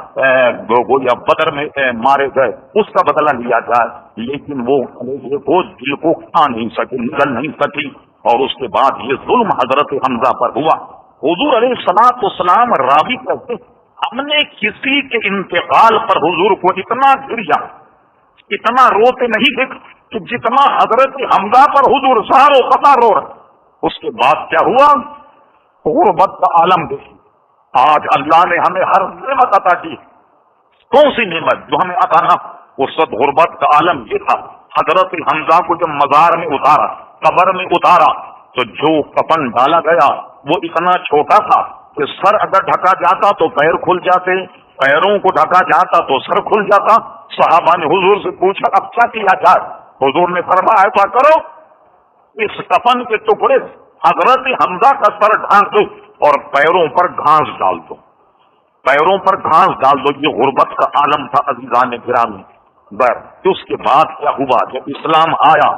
یا بدر میں مارے گئے اس کا بدلہ لیا جائے۔ لیکن وہ کلیجے کو دل کو کھا نہیں سکی، نگل نہیں سکی، اور اس کے بعد یہ ظلم حضرت حمزہ پر ہوا۔ حضور علیہ الصلوۃ والسلام راوی کرتے ہم نے کسی کے انتقال پر حضور کو اتنا گریا، اتنا روتے نہیں دیکھا کہ جتنا حضرت حمزہ پر حضور سارو قطار رو رہا۔ اس کے بعد کیا ہوا، غربت کا عالم دیکھی۔ آج اللہ نے ہمیں ہر نعمت عطا کی، کون سی نعمت جو ہمیں عطا نہ، اس وقت غربت کا عالم یہ تھا۔ حضرت حمزہ کو جب مزار میں اتارا، قبر میں اتارا، تو جو کفن ڈالا گیا وہ اتنا چھوٹا تھا کہ سر اگر ڈھکا جاتا تو پیر کھل جاتے، پیروں کو ڈھکا جاتا تو سر کھل جاتا۔ صحابہ نے حضور سے پوچھا اب کیا کیا جائے؟ حضور نے فرمایا ایسا کرو، اس کفن کے ٹکڑے حضرت حمزہ کا سر ڈھانک دو اور پیروں پر گھاس ڈال دو، پیروں پر گھاس ڈال دو۔ یہ غربت کا عالم تھا عزیزان گرامی۔ اس کے بعد کیا ہوا، جب اسلام آیا،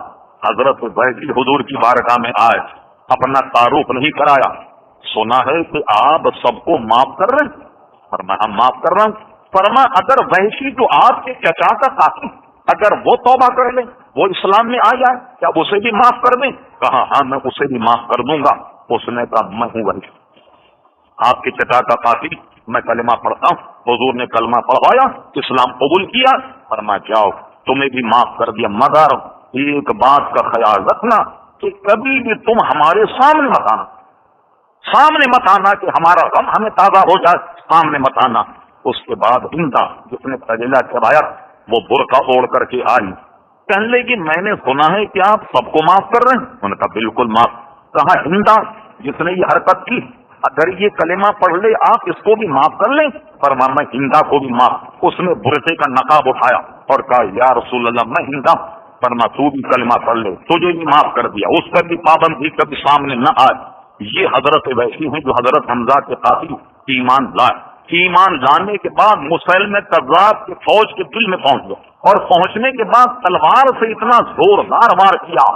حضرت وحشی حضور کی بارگاہ میں آئے، اپنا تعارف نہیں کرایا، سنا ہے کہ آپ سب کو معاف کر رہے ہیں؟ فرمایا ہم معاف کر رہا ہوں۔ فرمایا اگر وحشی جو آپ کے چچا کا ساتھی اگر وہ توبہ کر لے، وہ اسلام میں آ جائے، کیا اسے بھی معاف کر دیں؟ کہا ہاں میں اسے بھی معاف کر دوں گا۔ اس نے کہا میں ہوں وحشی، آپ کے چچا کا ساتھی، میں کلمہ پڑھتا ہوں۔ حضور نے کلمہ پڑھوایا، اسلام قبول کیا۔ فرمایا جاؤ تمہیں بھی معاف کر دیا، مگر ایک بات کا خیال رکھنا کہ کبھی بھی تم ہمارے سامنے مت آنا کہ ہمارا غم ہمیں تازہ ہو جائے، سامنے مت آنا۔ اس کے بعد ہندا جس نے پجیلا چبایا وہ برقع اوڑھ کر کے آئی، کہنے لگی میں نے سنا ہے کہ آپ سب کو معاف کر رہے ہیں۔ انہوں نے کہا بالکل معاف۔ کہا ہندا جس نے یہ حرکت کی اگر یہ کلمہ پڑھ لے آپ اس کو بھی معاف کر لیں؟ فرمایا میں ہندا کو بھی معاف۔ اس نے برقعے کا نقاب اٹھایا اور کہا یا رسول اللہ میں ہندا، فرمایا تو بھی کلمہ پڑھ لے، تجھے بھی معاف کر دیا۔ اس پر بھی پابندی کبھی سامنے نہ آئے۔ یہ حضرت وحشی ہیں جو حضرت حمزہ کے قاتل ایمان لائے۔ ایمان لانے کے بعد مسلم کذاب کی فوج کے دل میں پہنچ گیا، اور پہنچنے کے بعد تلوار سے اتنا زوردار وار کیا،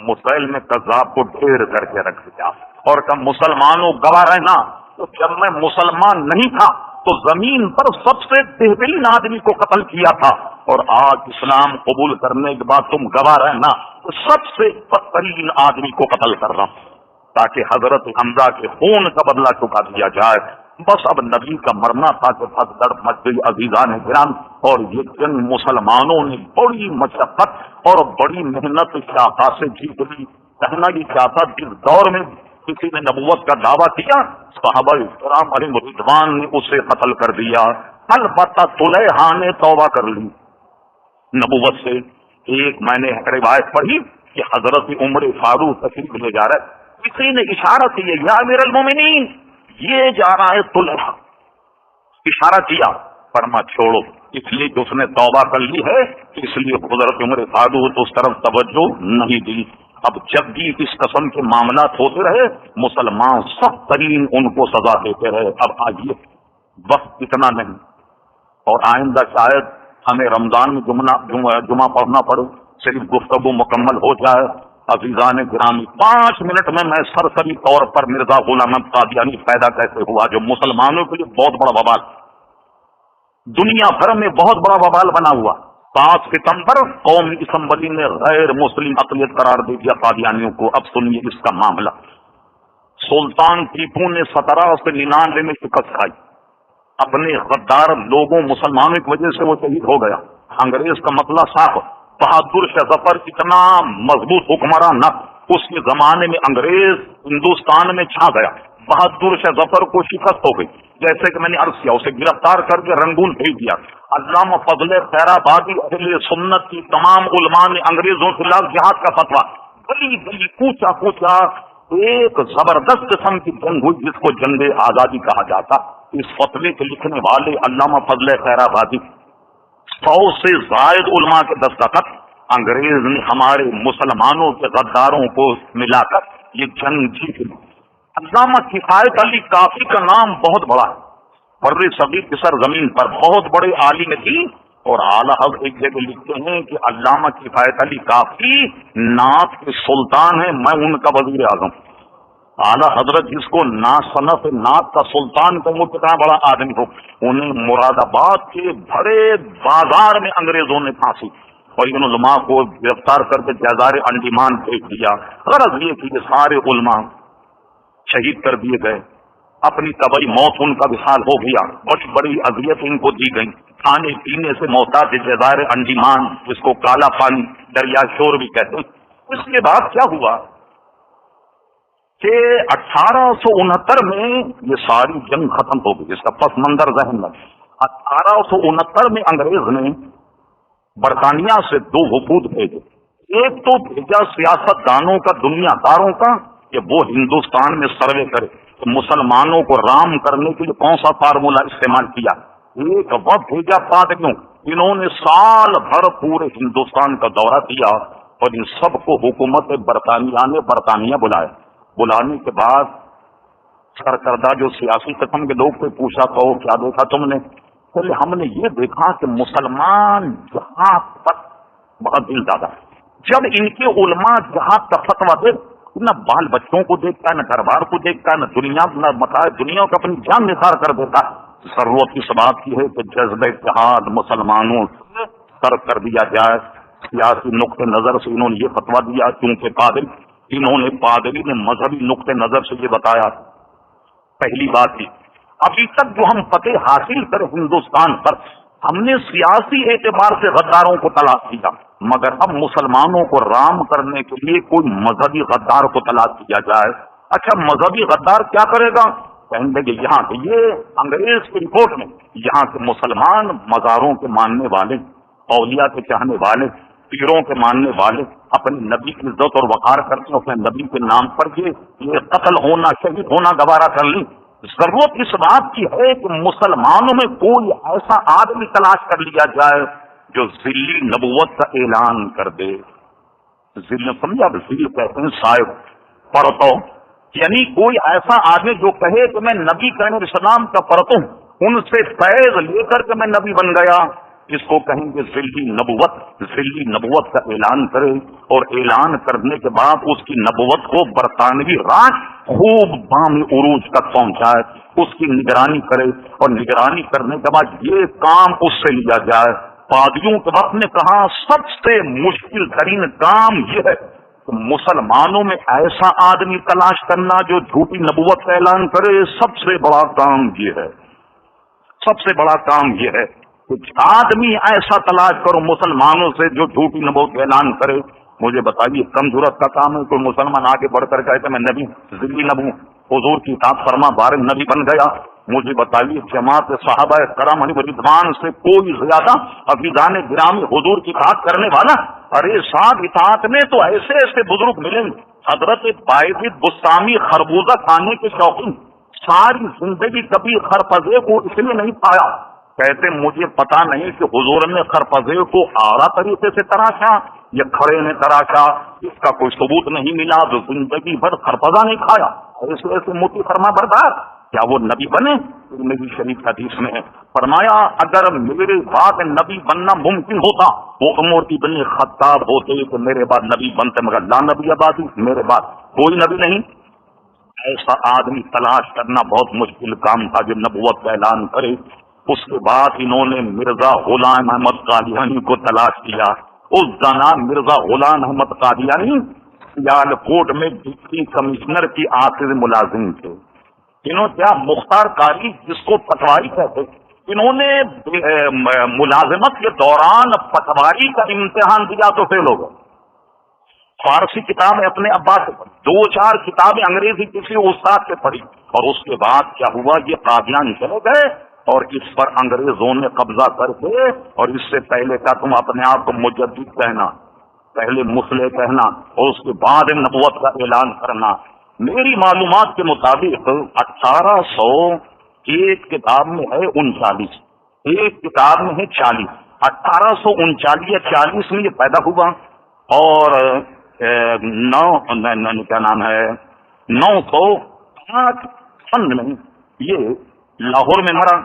مسلم کذاب کو ڈھیر کر کے رکھ دیا اور کہا مسلمانوں گواہ رہنا، تو جب میں مسلمان نہیں تھا تو زمین پر سب سے بہترین آدمی کو قتل کیا تھا، اور آج اسلام قبول کرنے کے بعد تم گواہ رہنا تو سب سے بدترین آدمی کو قتل کر رہا ہوں، تاکہ حضرت حمزہ کے خون کا بدلہ چکا دیا جائے۔ بس اب نبی کا مرنا تھا کہ بھگدڑ مچ گئی عزیزان گرام، اور یہ جنگ مسلمانوں نے بڑی مشقت اور بڑی محنت کے آقا سے جیت لی۔ کہنا یہ چاہتا جس دور میں کسی نے نبوت کا دعویٰ کیا، صحابہ کرام علیہ رضوان نے اسے قتل کر دیا، البتہ طلحہ نے توبہ کر لی نبوت سے۔ ایک میں نے روایت پڑھی کہ حضرت عمر فاروق تشریف لے جا رہا ہے، کسی نے اشارہ کیا یا امیر المومنین یہ جا رہا ہے طلحہ، اشارہ کیا، فرما چھوڑو، اس لیے کہ اس نے توبہ کر لی ہے، اس لیے حضرت عمر فاروق اس طرف توجہ نہیں دی۔ اب جب بھی اس قسم کے معاملات ہوتے رہے مسلمان سخت ترین ان کو سزا دیتے رہے۔ اب آئیے وقت اتنا نہیں، اور آئندہ شاید ہمیں رمضان میں جمعہ پڑھنا پڑے، صرف گفتگو مکمل ہو جائے۔ عزیزان گرامی 5 منٹ میں سرسری طور پر مرزا غلام احمد قادیانی پیدا کیسے ہوا، جو مسلمانوں کے لیے بہت بڑا وبال، دنیا بھر میں بہت بڑا وبال بنا ہوا۔ 5 ستمبر قومی اسمبلی نے غیر مسلم اقلیت قرار دے دیا قادیانیوں کو۔ اب سنیے اس کا معاملہ۔ سلطان ٹیپو نے 1799 میں شکست کھائی، اپنے غدار لوگوں مسلمانوں کی وجہ سے وہ شہید ہو گیا۔ انگریز کا مسئلہ صاف، بہادر شاہ ظفر اتنا مضبوط حکمران نہ، اس کے زمانے میں انگریز ہندوستان میں چھا گیا، بہادر شاہ ظفر کو شکست ہو گئی، جیسے کہ میں نے عرض کیا، اسے گرفتار کر کے رنگون بھیج دیا۔ علامہ فضل خیر آبادی اہل سنت کی تمام علماء نے انگریزوں کے خلاف جہاد کا فتویٰ، گلی گلی کوچا کوچا ایک زبردست قسم کی جنگ ہوئی جس کو جنگ آزادی کہا جاتا۔ اس فتوے کے لکھنے والے علامہ فضل خیر آبادی، 100 سے زائد علماء کے دستخط، انگریز نے ہمارے مسلمانوں کے غداروں کو ملا کر یہ جنگ جیت لی۔ علامہ کفایت علی کافی کا نام بہت بڑا ہے، بر صغیر کی سرزمین پر بہت بڑے عالم تھی، اور اعلیٰ حضرت ایک جگہ لکھتے ہیں کہ علامہ کفایت علی کافی نعت کے سلطان ہیں، میں ان کا وزیر اعظم۔ اعلیٰ حضرت جس کو صنف نعت کا سلطان کا وہ کتنا بڑا آدمی ہو، انہیں مراد آباد کے بڑے بازار میں انگریزوں نے پھانسی اور ان علماء کو گرفتار کر کے جزائر انڈیمان بھیج دیا۔ غرض یہ کہ یہ سارے علماء شہید کر دیے گئے، اپنی طبعی موت ان کا وصال ہو گیا، بڑی بڑی اذیت ان کو دی گئی، کھانے پینے سے محتاج جزائر انڈیمان جس کو کالا پانی دریا شور بھی کہتے ہیں۔ اس کے بعد کیا ہوا کہ 1869 میں یہ ساری جنگ ختم ہو گئی، اس کا پس منظر ذہن میں۔ 1869 میں انگریز نے برطانیہ سے 2 وفود بھیجے، ایک تو بھیجا سیاست دانوں کا، دنیا داروں کا، کہ وہ ہندوستان میں سروے کرے کہ مسلمانوں کو رام کرنے کے لیے کون سا فارمولا استعمال کیا، ایک وقت بھیجا پادریوں، انہوں نے سال بھر پورے ہندوستان کا دورہ کیا، اور ان سب کو حکومت برطانیہ نے برطانیہ بلایا۔ بلانے کے بعد سرکردہ جو سیاسی قسم کے لوگ سے پوچھا کہو کیا دیکھا تم نے؟ بولے ہم نے یہ دیکھا کہ مسلمان جہاں تک بہت دل دادا، جب ان کے علماء جہاں تک فتویٰ دے، نہ بال بچوں کو دیکھتا ہے، نہ گھر بار کو دیکھتا ہے، نہ دنیا دنیا کو اپنی جان نثار کر دیتا ہے۔ ضرورت اس بات کی ہے کہ جذبہ اتحاد مسلمانوں سے ترک کر دیا جائے۔ سیاسی نقطۂ نظر سے انہوں نے یہ فتویٰ دیا، کیونکہ پادری نے مذہبی نقطۂ نظر سے یہ بتایا، پہلی بات یہ ابھی تک جو ہم فتح حاصل کرے ہندوستان پر، ہم نے سیاسی اعتبار سے غداروں کو تلاش کیا، مگر اب مسلمانوں کو رام کرنے کے لیے کوئی مذہبی غدار کو تلاش کیا جائے۔ اچھا مذہبی غدار کیا کرے گا؟ کہیں گے یہاں کے یہ انگریز کی رپورٹ میں یہاں کے مسلمان مزاروں کے ماننے والے، اولیاء کے چاہنے والے، پیروں کے ماننے والے، اپنے نبی کی عزت اور وقار کرتے ہیں، اپنے نبی کے نام پر یہ قتل ہونا، شہید ہونا گوارا کر لی۔ ضرورت اس بات کی ہے کہ مسلمانوں میں کوئی ایسا آدمی تلاش کر لیا جائے جو ذلی نبوت کا اعلان کر دے۔ ذل سمجھا، ذل کہتے ہیں صاحب پرتو، یعنی کوئی ایسا آدمی جو کہے کہ میں نبی کریم السلام کا پرتو ہوں، ان سے فیض لے کر کے میں نبی بن گیا، اس کو کہیں گے ذلی نبوت۔ ذلی نبوت کا اعلان کرے اور اعلان کرنے کے بعد اس کی نبوت کو برطانوی راج خوب بام عروج تک پہنچائے، اس کی نگرانی کرے، اور نگرانی کرنے کے بعد یہ کام اس سے لیا جائے۔ پادریوں کے وقت نے کہا سب سے مشکل ترین کام یہ ہے کہ مسلمانوں میں ایسا آدمی تلاش کرنا جو جھوٹی نبوت کا اعلان کرے۔ سب سے بڑا کام یہ ہے، سب سے بڑا کام یہ ہے کہ آدمی ایسا تلاش کرو مسلمانوں سے جو جھوٹی نبوت کا اعلان کرے۔ مجھے بتائیے کم ضرورت کا کام ہے کوئی مسلمان آگے بڑھ کر کہتے میں نبی ذلی نبی حضور کی اطاعت فرما بارے نبی بن گیا۔ مجھے بتائیے جماعت صحابہ کرام علیہ رضوان سے کوئی زیادہ عزیزان گرامی حضور کی اطاعت کرنے والا؟ ارے صاحب اطاعت میں تو ایسے ایسے بزرگ ملیں گے، حضرت باعزید بستامی خربوزہ کھانے کے شوقین، ساری زندگی کبھی خرپزے کو اس لیے نہیں پایا، کہتے مجھے پتا نہیں کہ حضور نے خرپزے کو اعلیٰ طریقے سے تراشا یا کھڑے نے تراشا، اس کا کوئی ثبوت نہیں ملا، جو زندگی بھر خرپزہ نہیں کھایا ایسے ایسے موتی فرما بردار، کیا وہ نبی بنے؟ نبی شریف حدیث میں ہے فرمایا اگر میرے بعد نبی بننا ممکن ہوتا وہ عمر ابن خطاب ہوتے کہ میرے بعد نبی بنتے، مگر لا نبی آبادی، میرے بعد کوئی نبی نہیں۔ ایسا آدمی تلاش کرنا بہت مشکل کام تھا جو نبوت کا اعلان کرے۔ اس کے بعد انہوں نے مرزا غلام احمد قادیانی کو تلاش کیا۔ اس کا نام مرزا غلام احمد قادیانی سیالکوٹ میں ڈپٹی کمشنر کی آخری ملازم تھے۔ انہوں کیا مختار قاری جس کو پٹواری کہتے، انہوں نے ملازمت کے دوران پٹواری کا امتحان دیا تو فیل ہو گئے۔ فارسی کتابیں اپنے ابا سے پڑھی، 2-4 کتابیں انگریزی کسی استاد سے پڑھی، اور اس کے بعد کیا ہوا یہ قادیان چلے گئے اور اس پر انگریزوں نے قبضہ کر کے، اور اس سے پہلے کا تم اپنے آپ کو مجدد کہنا، پہلے مسلح کہنا اور اس کے بعد نبوت کا اعلان کرنا۔ میری معلومات کے مطابق 1800 ایک کتاب میں ہے 39، ایک کتاب میں ہے 40، 1839 یا 40 میں یہ پیدا ہوا، اور 908 سن میں یہ لاہور میں مرا۔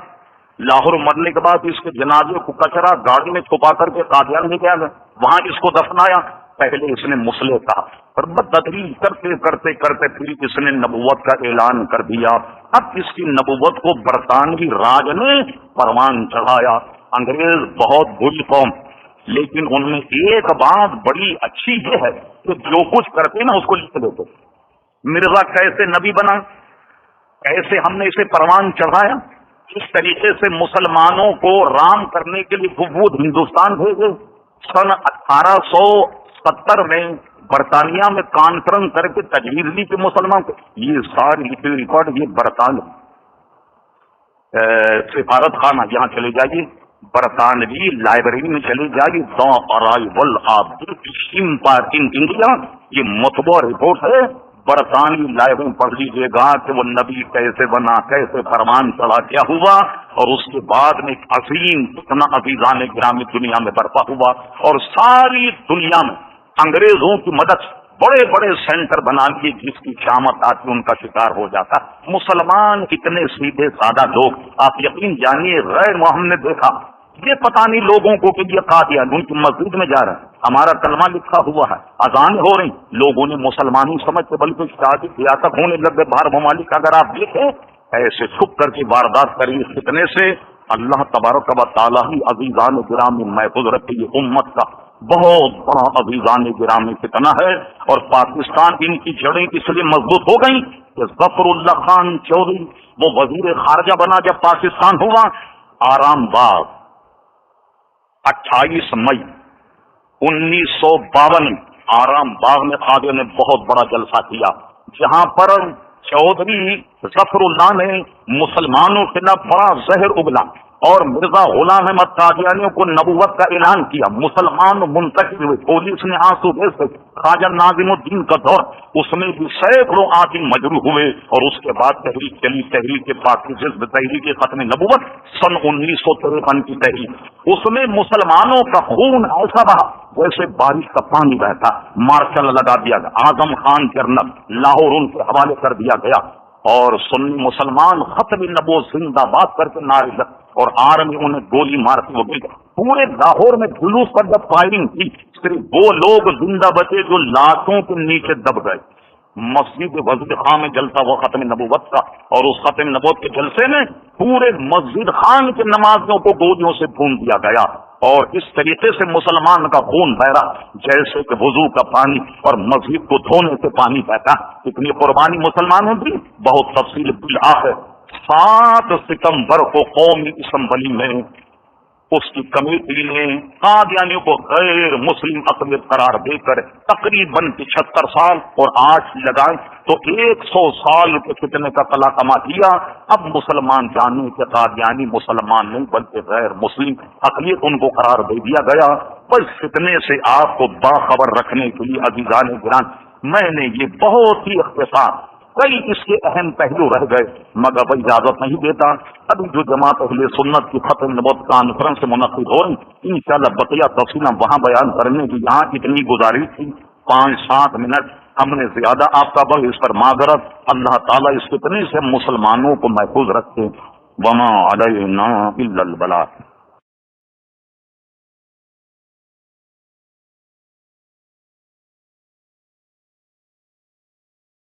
لاہور مرنے کے بعد اس کے جنازے کو کچرا گاڑی میں چھپا کر کے قادیان لے گیا، وہاں اس کو دفنایا۔ پہلے اس نے مسلح کہا اور بدتدریج کرتے کرتے کرتے پھر اس نے نبوت کا اعلان کر دیا۔ اب اس کی نبوت کو برطانوی راج نے پروان چڑھایا۔ انگریز بہت بری قوم، لیکن ان میں ایک بات بڑی اچھی یہ ہے کہ جو کچھ کرتے نا اس کو لکھ دیتے۔ مرزا کیسے نبی بنا، کیسے ہم نے اسے پروان چڑھایا، اس طریقے سے مسلمانوں کو رام کرنے کے لیے وفود ہندوستان بھیجے۔ سن 1870 میں برطانیہ میں کانفرنس کر کے تجویز لی کہ مسلمان کو، یہ ساری لکھی ریکارڈ یہ برطانوی سفارت خانہ یہاں چلے جائیے، برطانوی لائبریری میں چلے جائیے، the arrival of British umpire in India, یہ مطبوع رپورٹ ہے، برطانوی لائبریری میں پڑھ لیجیے گا کہ وہ نبی کیسے بنا، کیسے فرمان چڑھا، کیا ہوا، اور اس کے بعد میں ایک عظیم اتنا عزیزان گرامی دنیا میں برپا ہوا، اور ساری دنیا میں انگریزوں کی مدد بڑے بڑے سینٹر بنا لیے جس کی شامت آتی ان کا شکار ہو جاتا۔ مسلمان اتنے سیدھے سادہ لوگ، آپ یقین جانیے غیر ہم نے دیکھا، یہ پتہ نہیں لوگوں کو کہ یہ قادیان ان کی مسجد میں جا رہے ہیں، ہمارا کلمہ لکھا ہوا ہے، اذان ہو رہی، لوگوں نے مسلمانی سمجھتے بلکہ شادی بیاہ تک ہونے لگے باہر ممالک۔ اگر آپ دیکھیں ایسے چھپ کر کے واردات کری فتنے سے اللہ تبارک و تعالیٰ ہی عزیزان گرامی محفوظ رکھے۔ یہ امت کا بہت بڑا عزیزان گرامی فتنہ ہے، اور پاکستان ان کی جڑیں اس لیے مضبوط ہو گئیں کہ ظفر اللہ خان چودھری وہ وزیر خارجہ بنا جب پاکستان ہوا۔ آرام باغ 28 مئی 1952 آرام باغ میں قادیوں نے بہت بڑا جلسہ کیا، جہاں پر چودھری ظفر اللہ نے مسلمانوں کے خلاف بڑا زہر اگلا اور مرزا غلام احمد قادیانیوں کو نبوت کا اعلان کیا۔ مسلمان منتقل ہوئے، پولیس نے آنسو بھیج کر خواجہ ناظم الدین کا دور، اس میں بھی سینکڑوں آدمی مجروح ہوئے، اور اس کے بعد تحریک چلی، تحریک پاکی جذب، تحریک ختم نبوت سن 1953 کی تحریک۔ اس میں مسلمانوں کا خون ایسا بہا جیسے بارش کا پانی بہتا، مارشل لگا دیا گیا، اعظم خان جنرل لاہور ان کے حوالے کر دیا گیا، اور سنی مسلمان ختم نبوت زندہ باد کر کے نعرے اور آرمی انہیں گولی مارتی وہ گئی. پورے لاہور میں جلوس پر جب فائرنگ کی صرف وہ لوگ زندہ بچے جو لاٹوں کے نیچے دب گئے. مسجد وزیر خان میں جلتا وہ ختم نبوت کا، اور اس ختم نبوت کے جلسے میں پورے مسجد خان کے نمازیوں کو گولیوں سے بھون دیا گیا، اور اس طریقے سے مسلمان کا خون بہ رہا جیسے کہ وضو کا پانی اور مسجد کو دھونے سے پانی بہتا. اتنی قربانی مسلمانوں کی بہت تفصیل بالآخر 7 ستمبر کو قومی اسمبلی میں اس کی کمیٹی نے قادیانیوں کو غیر مسلم اقلیت قرار دے کر تقریباً 75 سال اور 8 لگائے تو 100 سال کے فتنے کا قلع کما دیا. اب مسلمان جانیں کہ قادیانی مسلمان نہیں بلکہ غیر مسلم اقلیت ان کو قرار دے دیا گیا. بس فتنے سے آپ کو باخبر رکھنے کے لیے عزیزان گرامی میں نے یہ بہت ہی اختصار، کئی اس کے اہم پہلو رہ گئے مگر وہ اجازت نہیں دیتا. ابھی جو جماعت اہل سنت کی ختم نبوت کانفرنس منعقد ہو رہی انشاءاللہ بقیہ تفصیلیں وہاں بیان کرنے کی یہاں اتنی گزارش تھی 5-7 منٹ ہم نے زیادہ آپ کا بغیر اس پر معذرت. اللہ تعالیٰ اس فتنے سے مسلمانوں کو محفوظ رکھے. وما علینا الا البلاغ.